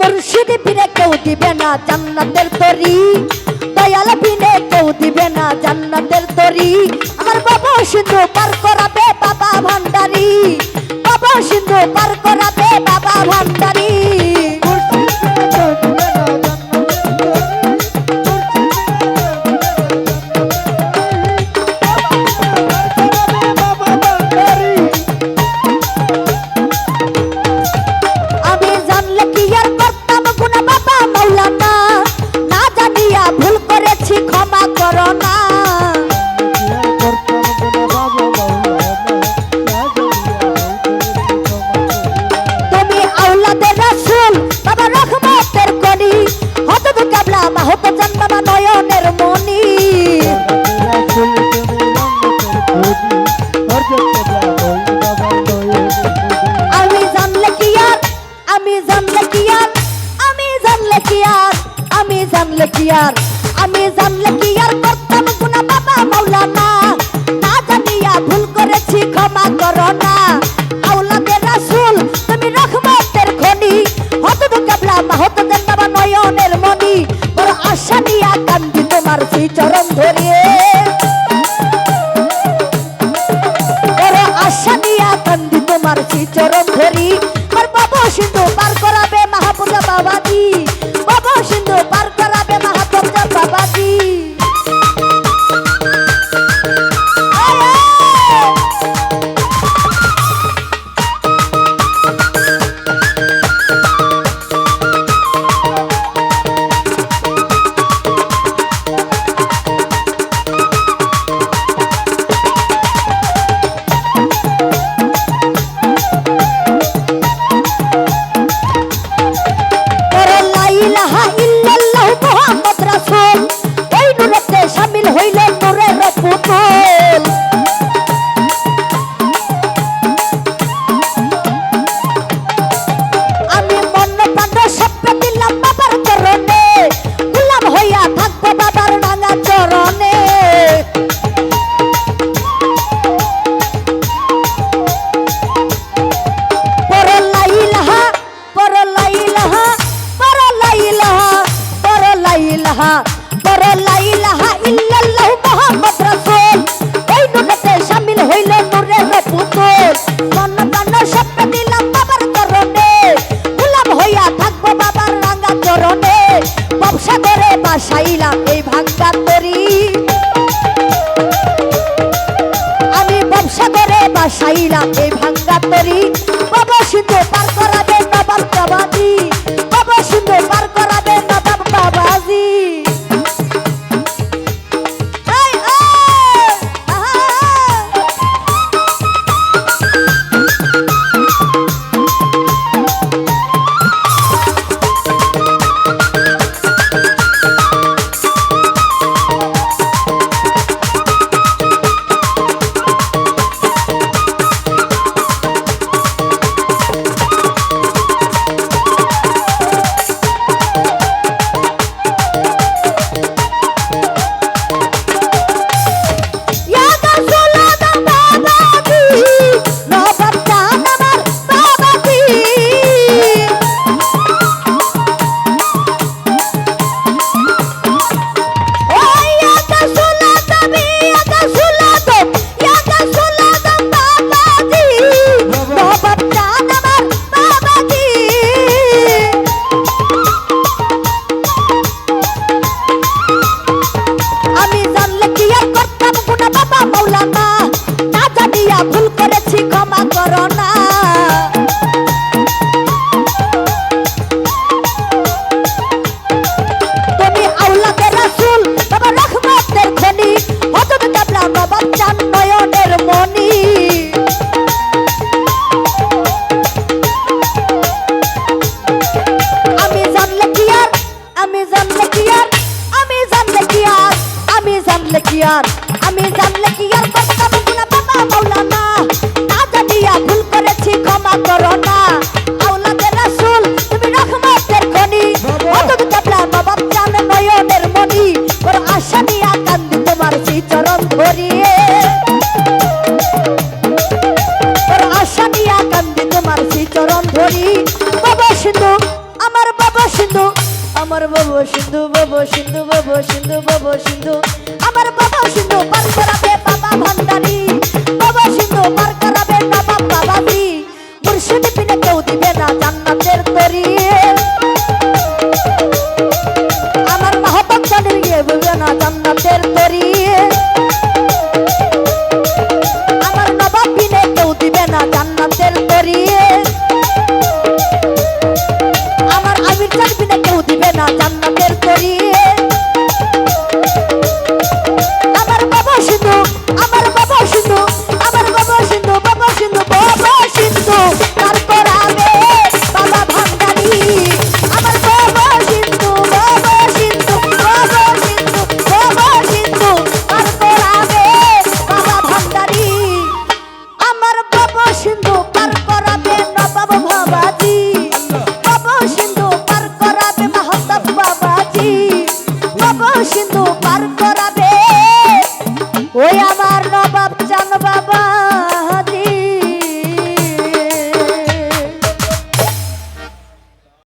মুর্শিদ বিনে কেউ দিবে না জান্নাতের তরি, দয়াল বিনে কেউ দিবে না জান্নাতের তরি। আমার বাবা সিন্ধু পার করাবে বাবা ভান্ডারি, বাবা সিন্ধু পার করাবে বাবা ভান্ডারি। আমি জানলে কি আর করতাম গুনাহ বাবা মাওলানা, না জানিয়া ভুল করেছি ক্ষমা করো না। আওলাদের রাসূল তুমি রহমতের খনি, হযরত কিবলা মাহত জান্নাবা নয়নের মনি। বড় আশা নিয়া কান্দি তোমার শ্রী চরণ ধরিয়ে, বড় আশা নিয়া কান্দি তোমার শ্রী চরণ ধরি। আর বাবা সিন্ধু পার করাবে মাহবুব বাবাজি, বাবা সিন্ধু পার করাবে মাহবুব বাবাজি। বাসাইলাম এই ভাঙ্গা তরি, আমি ব্যবসা করে বাসাইলাম এই ভাঙ্গা তরি। বাবা সিন্ধু পার করাবে নবাব বাবাজি, বাবা সিন্ধু পার করাবে নবাব বাবাজি। সিন্ধু আমার বাবা সিন্ধু বাবা সিন্ধু বাবা সিন্ধু বাবা সিন্ধু আমার বাবা সিন্ধু পার করাবে বাবা ভান্ডারি বাবা সিন্ধু পার করাবে নবাব বাবাজি মুর্শিদ বিনে কেউ দিবে না জান্নাতের তরি আমার মাহবুব জানের গিয়ে বুঝবে না জান্নাতের তরি আমার নবাব বিনে কেউ দিবে না জান্নাতের তরি আমার আমির জান বিনে কেউ দিবে না জান্নাতের তরি আমার বাবা সিন্ধু আমার বাবা সিন্ধু আমার বাবা সিন্ধু বাবা সিন্ধু বাবা সিন্ধু পার করাবে বাবা ভান্ডারি আমার বাবা সিন্ধু বাবা সিন্ধু বাবা সিন্ধু বাবা সিন্ধু পার করাবে বাবা ভান্ডারি আমার বাবা সিন্ধু পার করাবে নবাব বাবাজি বাবা সিন্ধু পার করাবে মাহতাব বাবাজি বাবা সিন্ধু পার করাবে ওই আমার